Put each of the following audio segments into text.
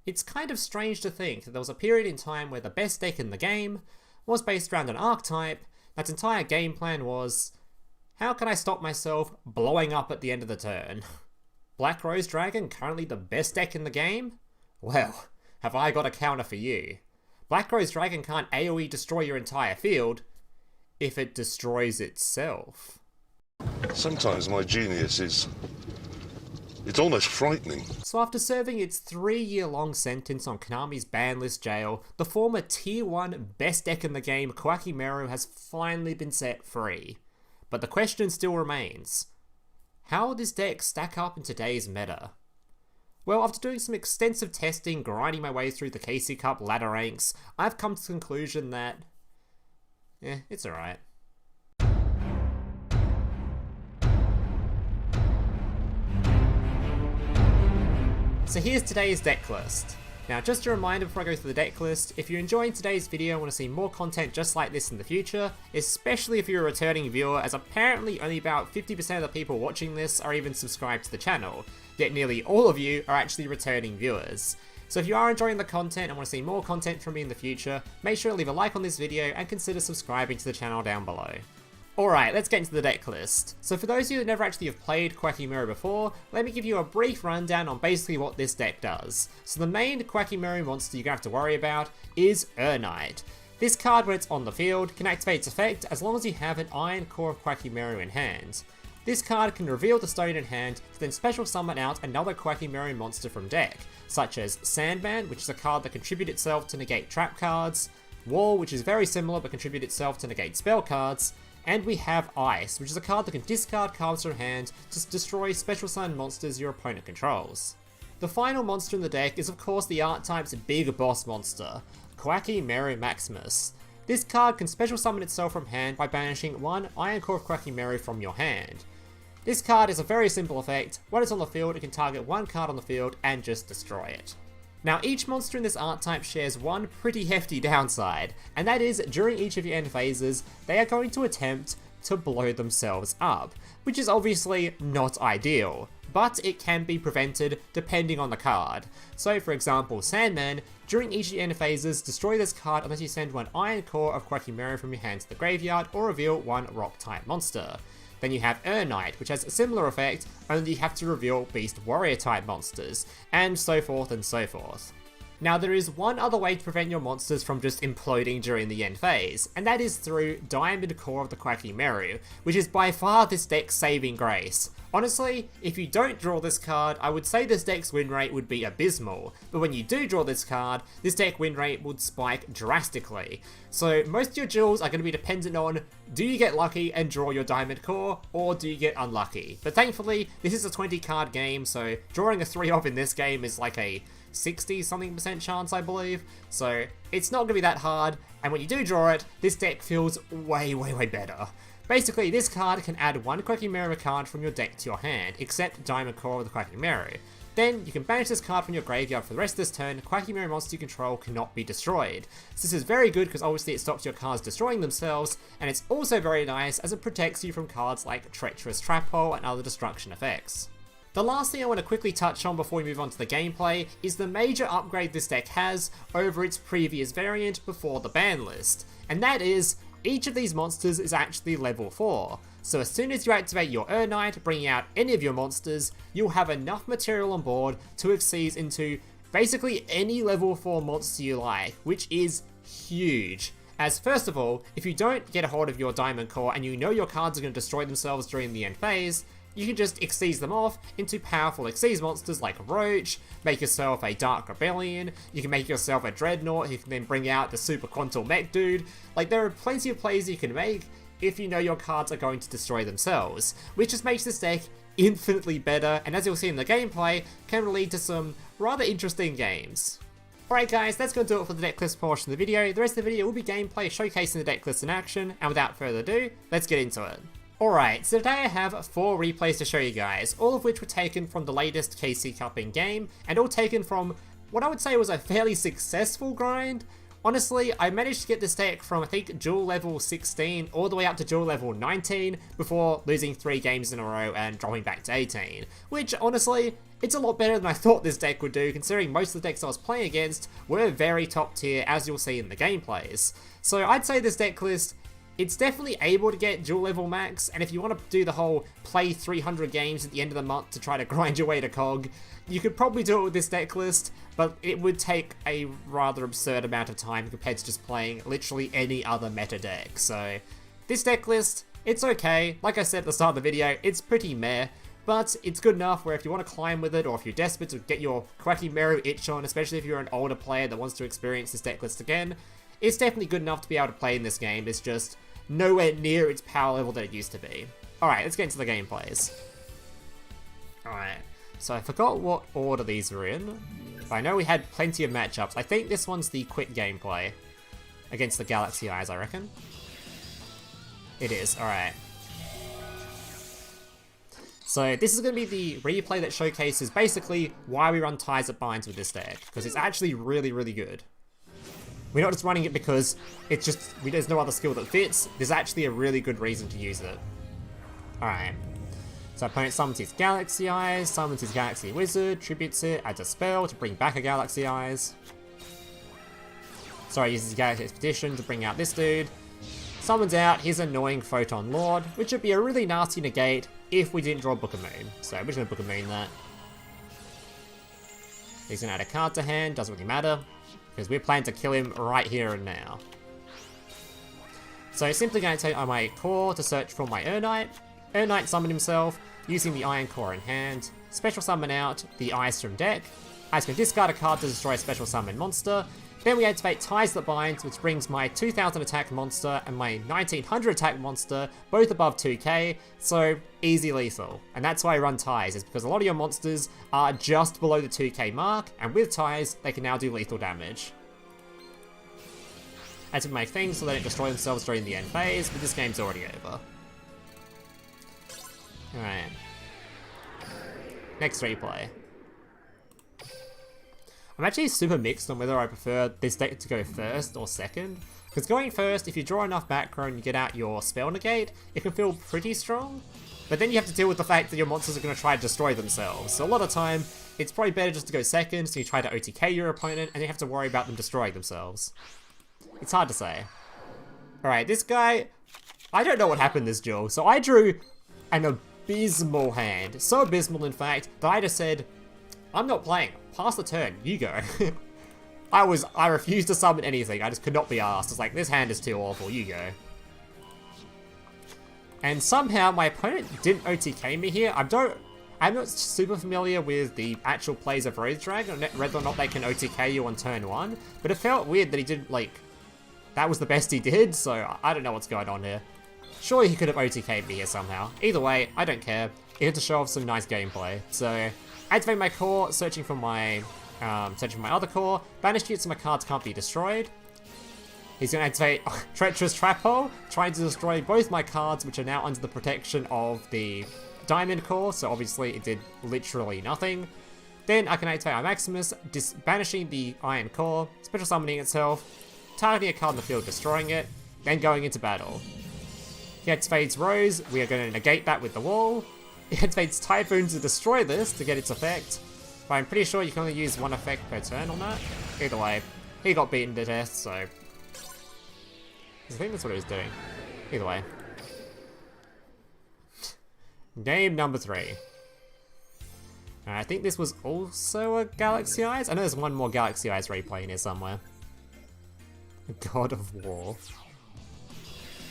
It's kind of strange to think that there was a period in time where the best deck in the game was based around an archetype, that entire game plan was, how can I stop myself blowing up at the end of the turn? Black Rose Dragon currently the best deck in the game? Well, have I got a counter for you. Black Rose Dragon can't AoE destroy your entire field if it destroys itself. Sometimes my genius is... it's almost frightening. So after serving its 3-year-long sentence on Konami's ban list jail, the former tier 1 best deck in the game, Koa'ki Meiru, has finally been set free. But the question still remains, how will this deck stack up in today's meta? Well, after doing some extensive testing, grinding my way through the KC Cup ladder ranks, I've come to the conclusion that, it's alright. So here's today's deck list. Now just a reminder before I go through the deck list, if you're enjoying today's video and want to see more content just like this in the future, especially if you're a returning viewer, as apparently only about 50% of the people watching this are even subscribed to the channel, yet nearly all of you are actually returning viewers. So if you are enjoying the content and want to see more content from me in the future, make sure to leave a like on this video and consider subscribing to the channel down below. Alright, let's get into the deck list. So for those of you that never actually have played Koa'ki Meiru before, let me give you a brief rundown on basically what this deck does. So the main Koa'ki Meiru monster you're going to have to worry about is Urnight. This card, when it's on the field, can activate its effect as long as you have an Iron Core of Koa'ki Meiru in hand. This card can reveal the stone in hand to then special summon out another Koa'ki Meiru monster from deck, such as Sandman, which is a card that contributes itself to negate trap cards, Wall, which is very similar but contributes itself to negate spell cards, and we have Ice, which is a card that can discard cards from hand to destroy special summon monsters your opponent controls. The final monster in the deck is of course the archetype's big boss monster, Koa'ki Meiru Maximus. This card can special summon itself from hand by banishing one Iron Core of Koa'ki Meiru from your hand. This card is a very simple effect. When it's on the field, it can target one card on the field and just destroy it. Now each monster in this archetype shares one pretty hefty downside, and that is during each of your end phases, they are going to attempt to blow themselves up, which is obviously not ideal, but it can be prevented depending on the card. So for example, Sandman, during each of your end phases, destroy this card unless you send one Iron Core of Koa'ki Meiru from your hand to the graveyard or reveal one rock type monster. Then you have Urnight, which has a similar effect, only you have to reveal Beast Warrior type monsters, and so forth and so forth. Now there is one other way to prevent your monsters from just imploding during the end phase, and that is through Diamond Core of the Koa'ki Meiru, which is by far this deck's saving grace. Honestly, if you don't draw this card, I would say this deck's win rate would be abysmal, but when you do draw this card, this deck win rate would spike drastically. So most of your duels are going to be dependent on, do you get lucky and draw your Diamond Core, or do you get unlucky? But thankfully, this is a 20 card game, so drawing a 3-off in this game is like a 60-something% chance, I believe, so it's not going to be that hard, and when you do draw it, this deck feels way better. Basically, this card can add one Koa'ki Meiru card from your deck to your hand, except Diamond Core of the Koa'ki Meiru. Then, you can banish this card from your graveyard for the rest of this turn. Koa'ki Meiru monsters you control cannot be destroyed. So this is very good because obviously it stops your cards destroying themselves, and it's also very nice as it protects you from cards like Treacherous Trap and other destruction effects. The last thing I want to quickly touch on before we move on to the gameplay is the major upgrade this deck has over its previous variant before the ban list, and that is, each of these monsters is actually level 4, so as soon as you activate your Urnight, bringing out any of your monsters, you'll have enough material on board to exceed into basically any level 4 monster you like, which is huge. As first of all, if you don't get a hold of your Diamond Core and you know your cards are going to destroy themselves during the end phase, you can just exceed them off into powerful exceed monsters like Roach, make yourself a Dark Rebellion, you can make yourself a Dreadnought who can then bring out the super Quantal Mech dude. Like, there are plenty of plays you can make if you know your cards are going to destroy themselves, which just makes this deck infinitely better, and as you'll see in the gameplay, can lead to some rather interesting games. Alright guys, that's going to do it for the decklist portion of the video. The rest of the video will be gameplay showcasing the decklist in action, and without further ado, let's get into it. Alright, so today I have 4 replays to show you guys, all of which were taken from the latest KC Cup in game, and all taken from what I would say was a fairly successful grind. Honestly, I managed to get this deck from I think duel level 16 all the way up to duel level 19 before losing 3 games in a row and dropping back to 18, which honestly it's a lot better than I thought this deck would do, considering most of the decks I was playing against were very top tier, as you'll see in the gameplays. So I'd say this deck list, it's definitely able to get dual level max, and if you want to do the whole play 300 games at the end of the month to try to grind your way to COG, you could probably do it with this deck list, but it would take a rather absurd amount of time compared to just playing literally any other meta deck. So this deck list, it's okay. Like I said at the start of the video, it's pretty meh, but it's good enough where if you want to climb with it, or if you're desperate to get your Koa'ki Meiru itch on, especially if you're an older player that wants to experience this deck list again, it's definitely good enough to be able to play in this game. It's just nowhere near its power level that it used to be. Alright, let's get into the gameplays. Alright, so I forgot what order these were in, but I know we had plenty of matchups. I think this one's the quick gameplay against the Galaxy Eyes, I reckon. It is, alright. So this is going to be the replay that showcases basically why we run ties at binds with this deck, because it's actually really, really good. We're not just running it because it's just, there's no other skill that fits. There's actually a really good reason to use it. Alright. So opponent summons his Galaxy Eyes, summons his Galaxy Wizard, tributes it, adds a spell to bring back a Galaxy Eyes. Sorry, uses his Galaxy Expedition to bring out this dude. Summons out his annoying Photon Lord, which would be a really nasty negate if we didn't draw Book of Moon. So we're just going to Book of Moon that. He's going to add a card to hand, doesn't really matter, because we're planning to kill him right here and now. So simply going to take on my core to search for my Urnight. Urnight summon himself, using the Iron Core in hand. Special summon out the Ice from deck. Ice can discard a card to destroy a special summon monster. Then we activate Ties That Bind, which brings my 2000 attack monster and my 1900 attack monster both above 2k, so easy lethal. And that's why I run Ties, is because a lot of your monsters are just below the 2k mark, and with Ties, they can now do lethal damage. I had to make things so they don't destroy themselves during the end phase, but this game's already over. Alright. Next replay. I'm actually super mixed on whether I prefer this deck to go first or second, because going first, if you draw enough macro and you get out your spell negate, it can feel pretty strong, but then you have to deal with the fact that your monsters are going to try to destroy themselves, so a lot of time, it's probably better just to go second, so you try to OTK your opponent, and you have to worry about them destroying themselves. It's hard to say. Alright, this guy, I don't know what happened this duel, so I drew an abysmal hand, so abysmal in fact, that I just said, I'm not playing. Pass the turn. You go. I refused to summon anything. I just could not be asked. It's like, this hand is too awful. You go. And somehow my opponent didn't OTK me here. I'm not super familiar with the actual plays of Rose Dragon, whether or not they can OTK you on turn 1. But it felt weird that he didn't, like, that was the best he did. So I don't know what's going on here. Surely he could have OTK'd me here somehow. Either way, I don't care. He had to show off some nice gameplay. So activate my core, searching for my other core. Banish units so my cards can't be destroyed. He's going to activate Treacherous Trap, trying to destroy both my cards, which are now under the protection of the Diamond Core, so obviously it did literally nothing. Then I can activate my Maximus, banishing the Iron Core, special summoning itself, targeting a card in the field, destroying it, then going into battle. He activates Rose, we are going to negate that with the wall. He activates Typhoon to destroy this to get its effect, but I'm pretty sure you can only use one effect per turn on that. Either way, he got beaten to death, so I think that's what he was doing. Either way. Game number 3. I think this was also a Galaxy Eyes. I know there's one more Galaxy Eyes replay in here somewhere. God of War.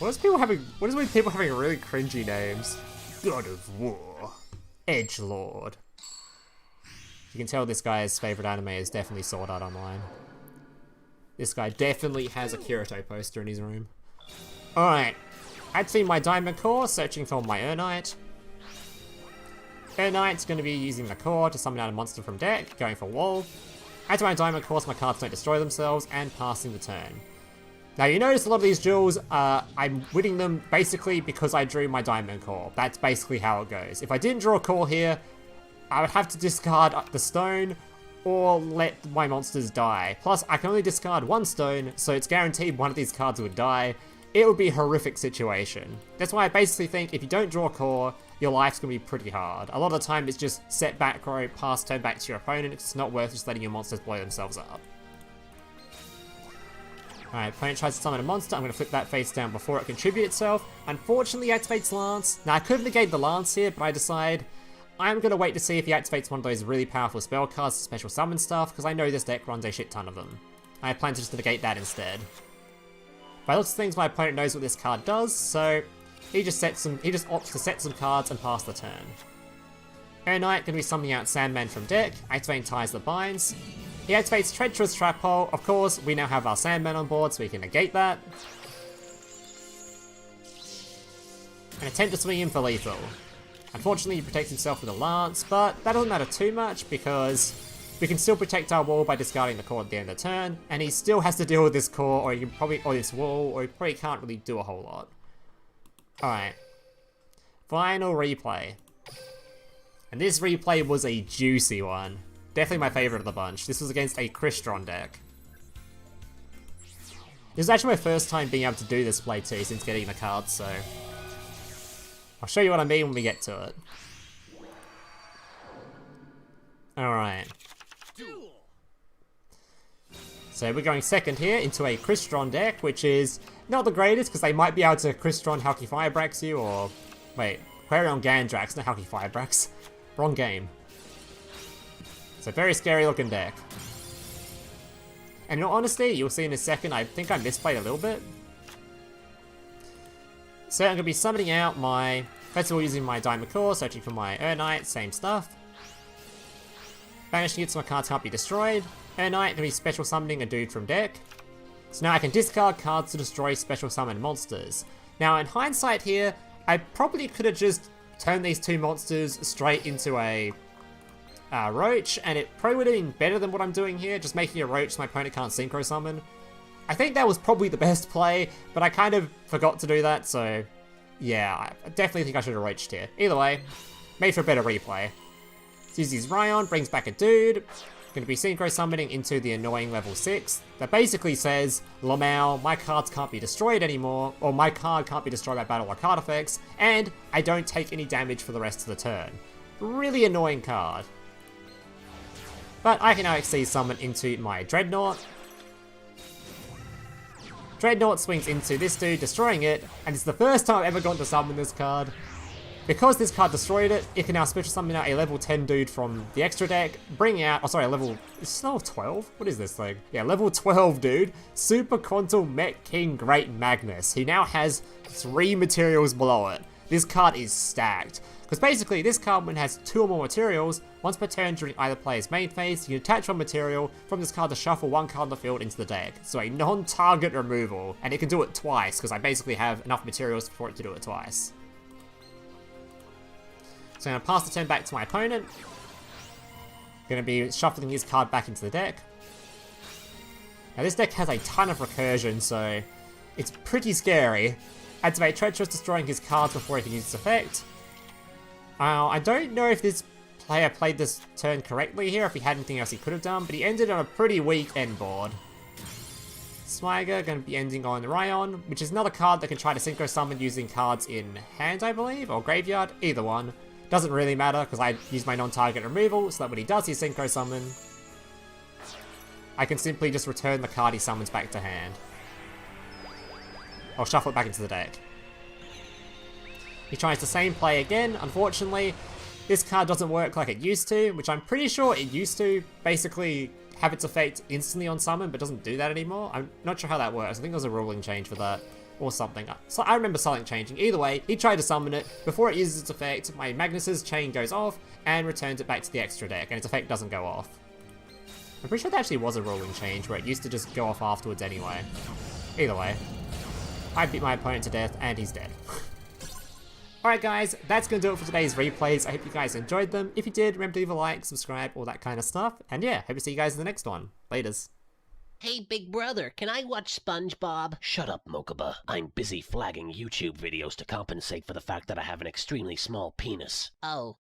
What is with people having really cringy names? God of War. Edgelord. You can tell this guy's favorite anime is definitely Sword Art Online. This guy definitely has a Kirito poster in his room. Alright. Activating my Diamond Core, searching for my Urnight. Urnight's going to be using the core to summon out a monster from deck, going for wall. Activating my Diamond Core so my cards don't destroy themselves, and passing the turn. Now you notice a lot of these duels, I'm winning them basically because I drew my Diamond Core. That's basically how it goes. If I didn't draw a core here, I would have to discard the stone or let my monsters die. Plus, I can only discard one stone, so it's guaranteed one of these cards would die. it would be a horrific situation. That's why I basically think if you don't draw core, your life's going to be pretty hard. A lot of the time it's just set back row, pass turn back to your opponent. It's not worth just letting your monsters blow themselves up. Alright, opponent tries to summon a monster. I'm going to flip that face down before it contributes itself. Unfortunately, he activates Lance. Now, I could negate the Lance here, but I decide I'm going to wait to see if he activates one of those really powerful spell cards, special summon stuff, because I know this deck runs a shit ton of them. I plan to just negate that instead. By lots of things, my opponent knows what this card does, so he just opts to set some cards and pass the turn. Urnight going to be summoning out Sandman from deck, activating Ties That Binds. He activates Treacherous Trap hole. Of course, we now have our Sandman on board, so we can negate that. And attempt to swing in for lethal. Unfortunately, he protects himself with a Lance, but that doesn't matter too much because we can still protect our wall by discarding the core at the end of the turn, and he still has to deal with this core, or this wall, or he probably can't really do a whole lot. Alright. Final replay. And this replay was a juicy one. Definitely my favourite of the bunch. This was against a Crystron deck. This is actually my first time being able to do this play too since getting the cards, so I'll show you what I mean when we get to it. Alright. So we're going second here into a Crystron deck, which is not the greatest because they might be able to Crystron Halki Firebrax you, or wait, Quarion Gandrax, not Halki Firebrax. Wrong game. It's a very scary looking deck. And in all honesty, you'll see in a second, I think I misplayed a little bit. So I'm going to be summoning out my, first of all using my Diamond Core, searching for my Urnight, same stuff. Banishing it so my cards can't be destroyed. Urnight going to be special summoning a dude from deck. So now I can discard cards to destroy special summon monsters. Now in hindsight here, I probably could have just turned these two monsters straight into a Roach, and it probably would have been better than what I'm doing here, just making a Roach so my opponent can't Synchro Summon. I think that was probably the best play, but I kind of forgot to do that, so yeah, I definitely think I should have Roached here. Either way, made for a better replay. Uses Ryon, brings back a dude, going to be Synchro Summoning into the annoying level 6, that basically says, Lamau, my cards can't be destroyed anymore, or my card can't be destroyed by battle or card effects, and I don't take any damage for the rest of the turn. Really annoying card. But I can now actually summon into my Dreadnought. Dreadnought swings into this dude, destroying it, and it's the first time I've ever gotten to summon this card. Because this card destroyed it, it can now special summon out a level 10 dude from the extra deck, bring out, oh sorry, level, is it level 12? What is this thing? Yeah, level 12 dude, Super Quantal Mech King Great Magnus. He now has 3 materials below it. This card is stacked. Because basically, this card when it has 2 or more materials, once per turn during either player's main phase, you can attach one material from this card to shuffle one card on the field into the deck. So a non-target removal, and it can do it twice, because I basically have enough materials for it to do it twice. So I'm going to pass the turn back to my opponent. Going to be shuffling his card back into the deck. Now this deck has a ton of recursion, so it's pretty scary. Activate Treacherous, destroying his cards before he can use its effect. I don't know if this player played this turn correctly here, if he had anything else he could have done, but he ended on a pretty weak end board. Swagger going to be ending on Ryon, which is another card that can try to Synchro Summon using cards in hand, I believe, or graveyard, either one. Doesn't really matter, because I use my non-target removal, so that when he does his Synchro Summon, I can simply just return the card he summons back to hand. Or shuffle it back into the deck. He tries the same play again. Unfortunately, this card doesn't work like it used to, which I'm pretty sure it used to basically have its effect instantly on summon, but doesn't do that anymore. I'm not sure how that works. I think there's a ruling change for that, or something. So I remember something changing. Either way, he tried to summon it. Before it uses its effect, my Magnus's chain goes off and returns it back to the extra deck, and its effect doesn't go off. I'm pretty sure there actually was a ruling change where it used to just go off afterwards anyway. Either way, I beat my opponent to death, and he's dead. Alright guys, that's going to do it for today's replays. I hope you guys enjoyed them. If you did, remember to leave a like, subscribe, all that kind of stuff. And yeah, hope to see you guys in the next one. Laters. Hey, big brother, can I watch SpongeBob? Shut up, Mokuba. I'm busy flagging YouTube videos to compensate for the fact that I have an extremely small penis. Oh.